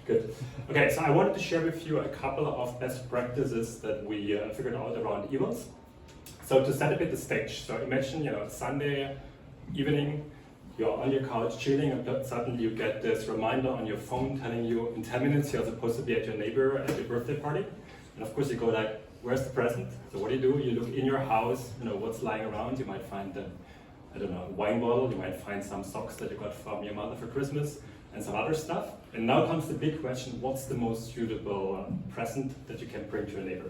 Good. Okay, so I wanted to share with you a couple of best practices that we figured out around evals. So to set a bit the stage, so imagine, Sunday evening, you're on your couch chilling, and suddenly you get this reminder on your phone telling you in 10 minutes you're supposed to be at your neighbor at your birthday party. And of course you go like, where's the present? So what do? You look in your house, what's lying around. You might find a wine bottle, you might find some socks that you got from your mother for Christmas, and some other stuff. And now comes the big question, what's the most suitable present that you can bring to a neighbor?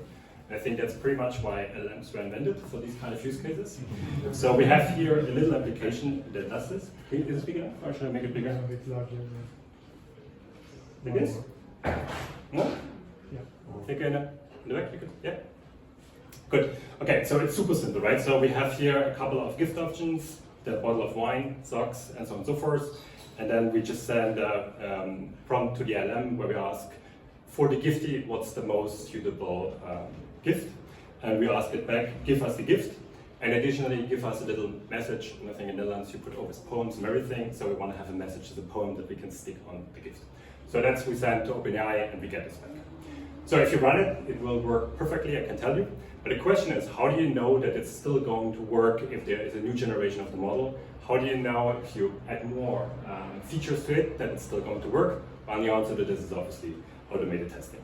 And I think that's pretty much why LLMs were invented for these kind of use cases. So we have here a little application that does this. Is this big enough, or should I make it bigger? A bit larger. Like this? No? Yeah. Take in the back, you could, yeah? Good. Okay, so it's super simple, right? So we have here a couple of gift options, the bottle of wine, socks, and so on and so forth. And then we just send a prompt to the LM where we ask, for the giftee, what's the most suitable gift? And we ask it back, give us the gift. And additionally, give us a little message. And I think in the Netherlands you put always poems and everything. So we want to have a message to the poem that we can stick on the gift. So that's we send to OpenAI and we get this back. So if you run it, it will work perfectly, I can tell you. But the question is, how do you know that it's still going to work if there is a new generation of the model? How do you know if you add more features to it that it's still going to work? Well, the answer to this is obviously automated testing.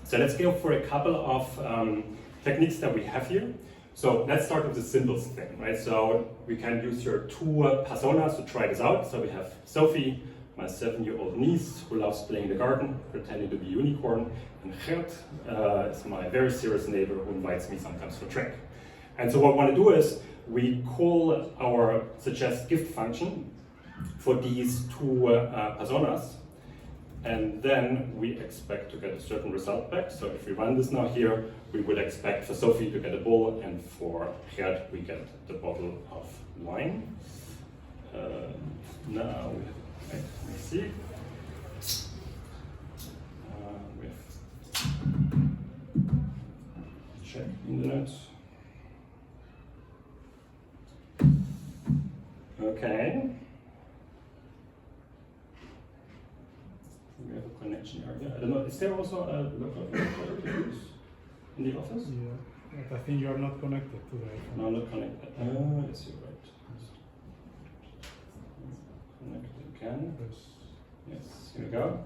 So let's go for a couple of techniques that we have here. So let's start with the simplest thing, right? So we can use your two personas to try this out. So we have Sophie, my 7-year-old niece who loves playing in the garden, pretending to be a unicorn, and Gert is my very serious neighbor who invites me sometimes for a drink. And so what we want to do is we call our suggest gift function for these two personas, and then we expect to get a certain result back. So if we run this now here, we would expect for Sophie to get a bowl, and for Gert we get the bottle of wine. Now we have, let me see. We have check internet. Okay. We have a connection area. I don't know, is there also a local network to use in the office? Yeah, but I think you are not connected to that. No, not connected. Oh, yes, you're right. Connect again. Yes, here we go.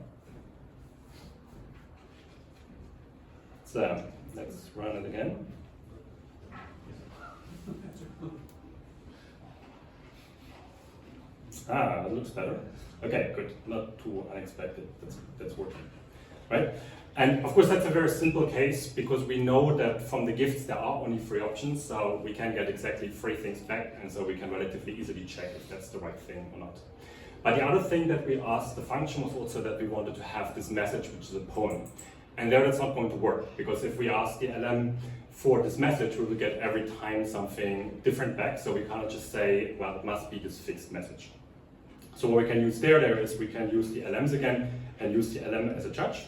So, let's run it again. Ah, that looks better. Okay, good. Not too unexpected. That's working, right? And of course, that's a very simple case because we know that from the gifts there are only 3 options, so we can get exactly 3 things back, and so we can relatively easily check if that's the right thing or not. But the other thing that we asked the function was also that we wanted to have this message, which is a poem. And there it's not going to work, because if we ask the LM for this message, we will get every time something different back, so we cannot just say, well, it must be this fixed message. So what we can use there is we can use the LMs again and use the LM as a judge.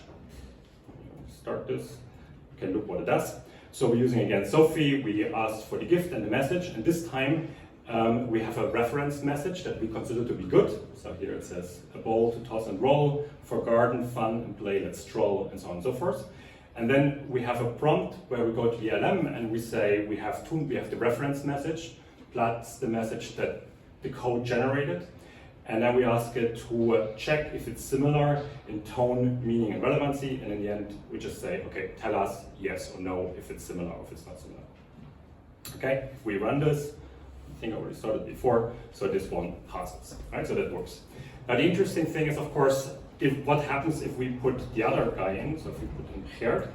Start this, we can look what it does. So we're using again Sophie, we asked for the gift and the message, and this time we have a reference message that we consider to be good. So here it says, a bowl to toss and roll, for garden, fun and play, let's stroll, and so on and so forth. And then we have a prompt where we go to the LM and we say we have the reference message plus the message that the code generated. And then we ask it to check if it's similar in tone, meaning, and relevancy. And in the end, we just say, okay, tell us yes or no if it's similar or if it's not similar. Okay, if we run this, I think I already started before, so this one passes, right? So that works. Now the interesting thing is, of course, what happens if we put the other guy in, so if we put in Gert.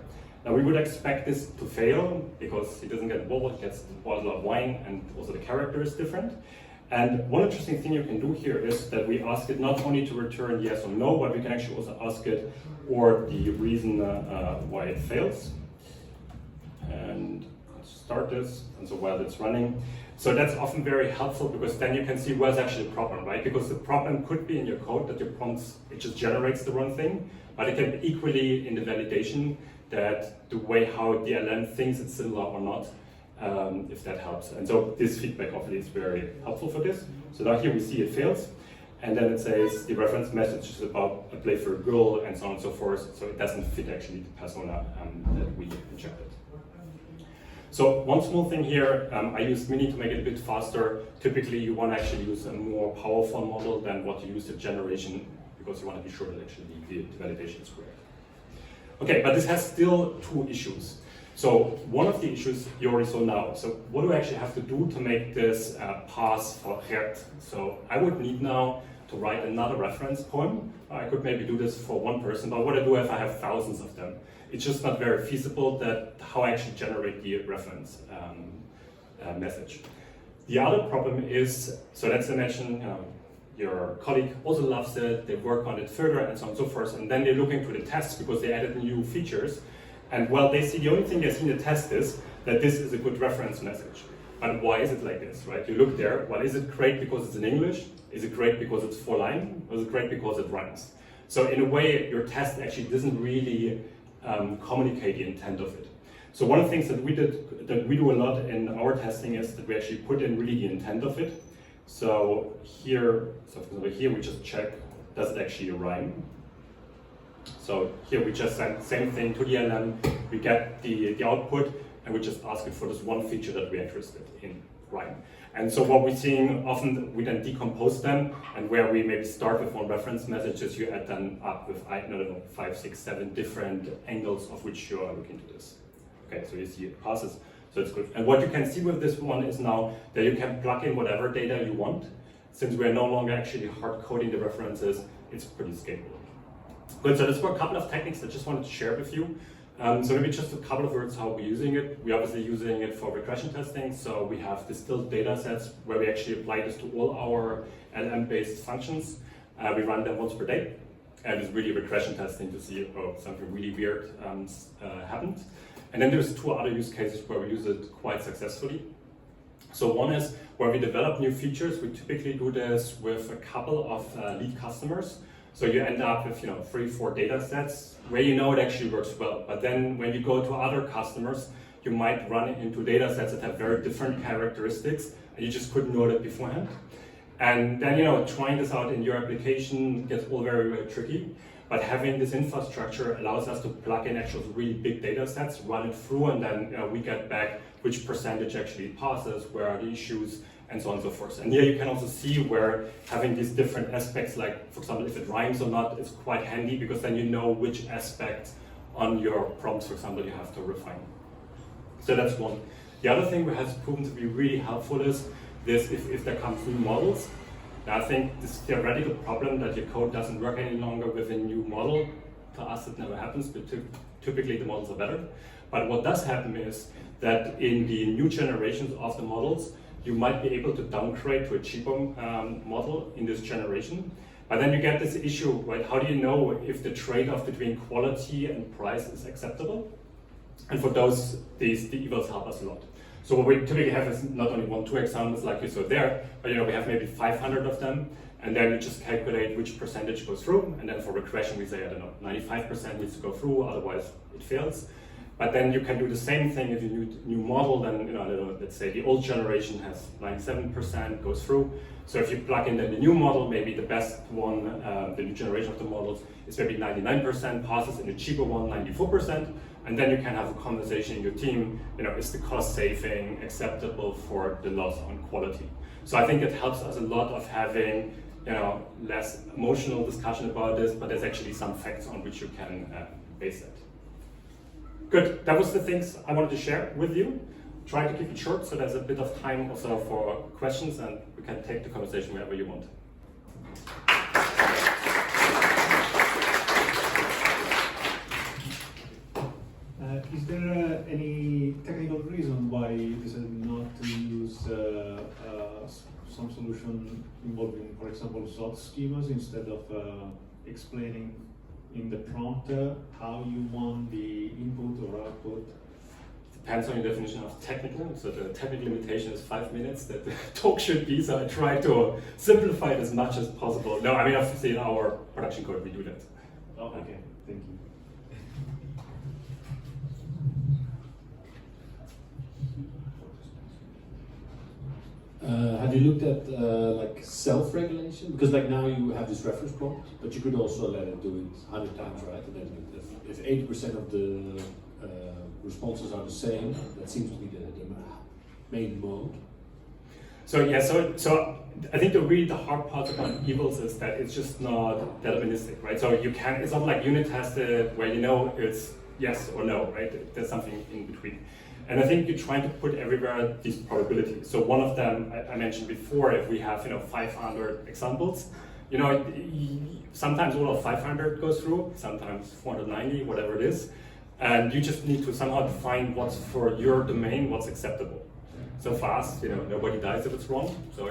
Now we would expect this to fail because he doesn't get a bowl, he gets a bottle of wine, and also the character is different. And one interesting thing you can do here is that we ask it not only to return yes or no, but we can actually also ask it or the reason why it fails. And let's start this, and so while it's running. So that's often very helpful because then you can see where's actually the problem, right? Because the problem could be in your code that your prompts, it just generates the wrong thing, but it can be equally in the validation that the way how the LM thinks it's similar or not. If that helps. And so this feedback obviously is very helpful for this. So now here we see it fails. and then it says the reference message is about a play for a girl, and so on and so forth, so it doesn't fit actually the persona that we injected. So one small thing here, I used Mini to make it a bit faster. Typically you want to actually use a more powerful model than what you use the generation, because you want to be sure that actually the validation is correct. Okay, but this has still two issues. So one of the issues you already saw now. So what do I actually have to do to make this pass for Gert? So I would need now to write another reference poem. I could maybe do this for one person, but what I do if I have thousands of them? It's just not very feasible that how I actually generate the reference message. The other problem is, so let's imagine your colleague also loves it, they work on it further and so on and so forth, and then they're looking through the tests because they added new features, and well, they see the only thing they see in the test is that this is a good reference message. But why is it like this, right? You look there, well, is it great because it's in English? Is it great because it's 4-line? Or is it great because it rhymes? So in a way, your test actually doesn't really communicate the intent of it. So one of the things that we do a lot in our testing is that we actually put in really the intent of it. So here, for example, here we just check, does it actually rhyme? So here we just send the same thing to the LM, we get the output, and we just ask it for this one feature that we're interested in, rhyme. And so what we're seeing, often we then decompose them, and where we maybe start with one reference messages, you add them up with, I don't know, 5, 6, 7 different angles of which you are looking to this. Okay, so you see it passes, so it's good. And what you can see with this one is now that you can plug in whatever data you want. Since we're no longer actually hard coding the references, it's pretty scalable. Good, so those were a couple of techniques I just wanted to share with you. So maybe just a couple of words how we're using it. We're obviously using it for regression testing. So we have distilled data sets where we actually apply this to all our LM-based functions. We run them once per day. And it's really regression testing to see if something really weird happened. And then there's two other use cases where we use it quite successfully. So one is where we develop new features. We typically do this with a couple of lead customers. So you end up with 3, 4 data sets where you know it actually works well. But then when you go to other customers, you might run into data sets that have very different characteristics, and you just couldn't know that beforehand. And then trying this out in your application gets all very, very tricky. But having this infrastructure allows us to plug in actual really big data sets, run it through, and then we get back which percentage actually passes, where are the issues, and so on and so forth. And here you can also see where having these different aspects, like for example, if it rhymes or not, is quite handy, because then you know which aspects on your prompts, for example, you have to refine. So that's one. The other thing that has proven to be really helpful is this, if there comes new models. Now, I think this theoretical problem that your code doesn't work any longer with a new model, to us it never happens, but typically the models are better. But what does happen is that in the new generations of the models, you might be able to downgrade to a cheaper model in this generation. But then you get this issue, right? How do you know if the trade-off between quality and price is acceptable? And for those, the evals help us a lot. So what we typically have is not only 1, 2 examples like you saw there, but we have maybe 500 of them, and then you just calculate which percentage goes through, and then for regression we say, I don't know, 95% needs to go through, otherwise it fails. But then you can do the same thing if you use new model, then I don't know, let's say the old generation has 97% goes through. So if you plug in then the new model, maybe the best one, the new generation of the models is maybe 99% passes, and the cheaper one 94%. And then you can have a conversation in your team, is the cost saving acceptable for the loss on quality? So I think it helps us a lot of having less emotional discussion about this, but there's actually some facts on which you can base it. Good, that was the things I wanted to share with you. Try to keep it short so there's a bit of time also for questions, and we can take the conversation wherever you want. Is there any technical reason why you decided not to use some solution involving, for example, slot schemas instead of explaining in the prompt how you want the input or output? Depends on your definition of technical. So the technical limitation is 5 minutes that the talk should be, so I try to simplify it as much as possible. No, I mean, obviously in our production code we do that. Oh, okay, thank you. Have you looked at like self-regulation? Because like now you have this reference prompt, but you could also let it do it 100 times, right? And then if 80% of the responses are the same, that seems to be the main mode. So yeah, so I think the hard part about evils is that it's just not deterministic, right? So you can, it's not like unit tested where you know it's yes or no, right? There's something in between. And I think you're trying to put everywhere these probabilities. So one of them I mentioned before, if we have 500 examples, sometimes all of 500 goes through, sometimes 490, whatever it is, and you just need to somehow define what's for your domain, what's acceptable. So fast, nobody dies if it's wrong. So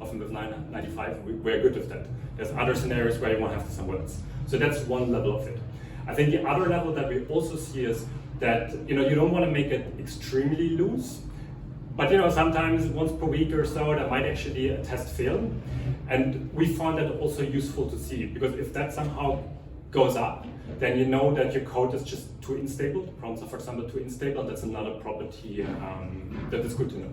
often with 95, we're good with that. There's other scenarios where you want to have some words. So that's one level of it. I think the other level that we also see is that you don't want to make it extremely loose, but sometimes once per week or so there might actually a test fail, and we found that also useful to see, because if that somehow goes up, then you know that your code is just too unstable. The prompts are, for example, too unstable. That's another property that is good to know.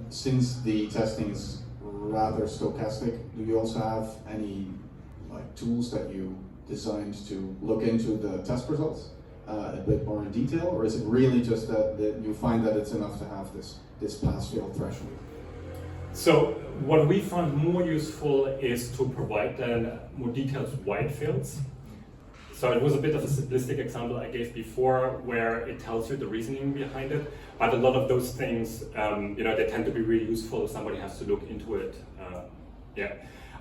Since the testing is rather stochastic, do you also have any tools that you designed to look into the test results a bit more in detail, or is it really just that you find that it's enough to have this pass-fail threshold? So what we found more useful is to provide then more detailed white fields. So it was a bit of a simplistic example I gave before where it tells you the reasoning behind it, but a lot of those things, they tend to be really useful if somebody has to look into it.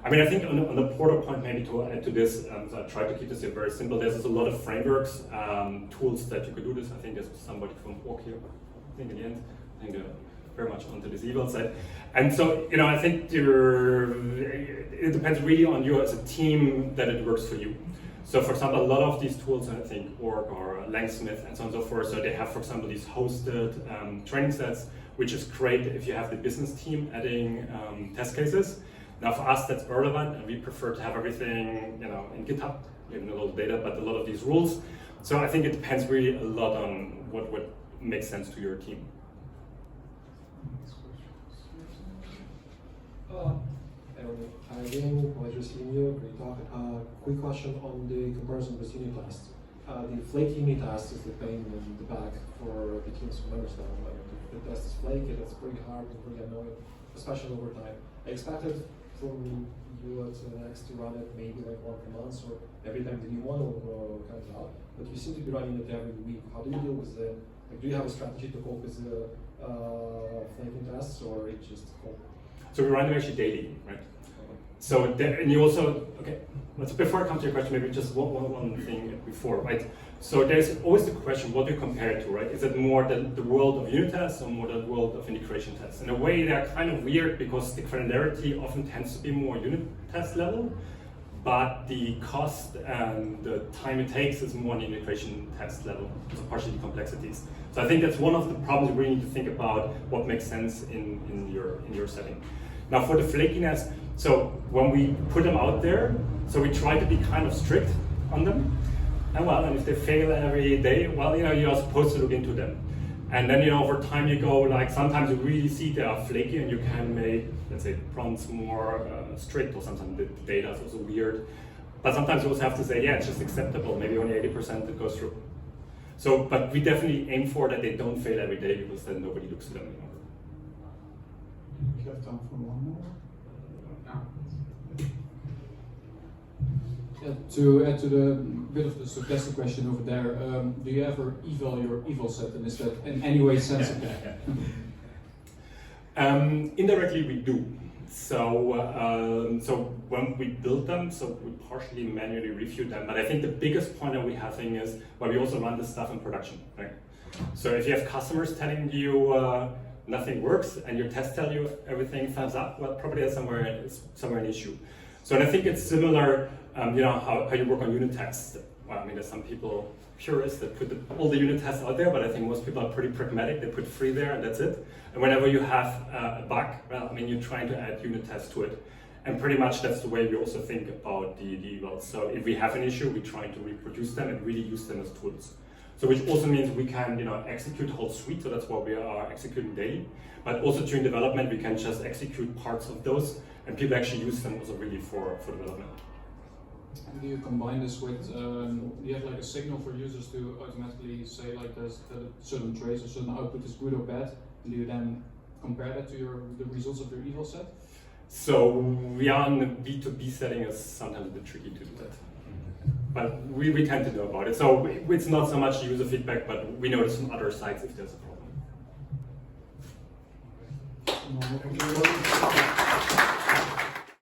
I mean, I think on the Porter point, maybe to add to this, so I try to keep this here very simple. There's a lot of frameworks, tools that you could do this. I think there's somebody from Org here, I think in the end. I think very much onto this evil side. And so, I think it depends really on you as a team that it works for you. So for example, a lot of these tools, I think Org or Langsmith and so on and so forth, so they have, for example, these hosted training sets, which is great if you have the business team adding test cases. Now for us, that's irrelevant, and we prefer to have everything in GitHub, even a lot of data, but a lot of these rules. So I think it depends really a lot on what makes sense to your team. Hi again, pleasure seeing you, great talk. Quick question on the comparison with unit tests. The flake unit test is the pain in the back for the teams who understand. If the test is flaky, that's pretty hard and pretty annoying, especially over time. I expected from you at Next to run it maybe like once a month or every time the new one comes out, but you seem to be running it every week. How do you deal with it? Do you have a strategy to cope with the flaking tests, or it just cope? So we run them actually daily, right? So and you also, okay, let's, before I come to your question, maybe just one thing before, right? So there's always the question, what do you compare it to, right? Is it more the world of unit tests or more the world of integration tests? In a way, they're kind of weird because the granularity often tends to be more unit test level, but the cost and the time it takes is more on the integration test level, so partially the complexities. So I think that's one of the problems we need to think about what makes sense in your setting. Now for the flakiness, so when we put them out there, so we try to be kind of strict on them. And if they fail every day, you're supposed to look into them. And then, over time you go, sometimes you really see they are flaky and you can make, let's say, prompts more strict, or sometimes the data is also weird. But sometimes you also have to say, yeah, it's just acceptable, maybe only 80% that goes through. So, but we definitely aim for that they don't fail every day, because then nobody looks at them anymore. You have time for one more? Yeah, to add to the bit of the stochastic question over there, do you ever eval your evil set, and is that in any way sensible? Indirectly, we do. So, so when we build them, so we partially manually review them. But I think the biggest point that we're having is why we also run this stuff in production, right? So if you have customers telling you nothing works, and your tests tell you everything thumbs up, well, probably that's somewhere an issue. So, and I think it's similar. How you work on unit tests. Well, there's some people, purists, that put all the unit tests out there, but I think most people are pretty pragmatic. They put 3 there and that's it. And whenever you have a bug, you're trying to add unit tests to it. And pretty much that's the way we also think about the evals. So if we have an issue, we try to reproduce them and really use them as tools. So which also means we can, execute the whole suite. So that's what we are executing daily. But also during development, we can just execute parts of those, and people actually use them also really for development. And do you combine this with, do you have like a signal for users to automatically say like that a certain trace or certain output is good or bad? And do you then compare that to the results of your eval set? So we are in the B2B setting, it's sometimes a bit tricky to do that. But we tend to know about it. So it's not so much user feedback, but we notice from other sites if there's a problem. No, okay.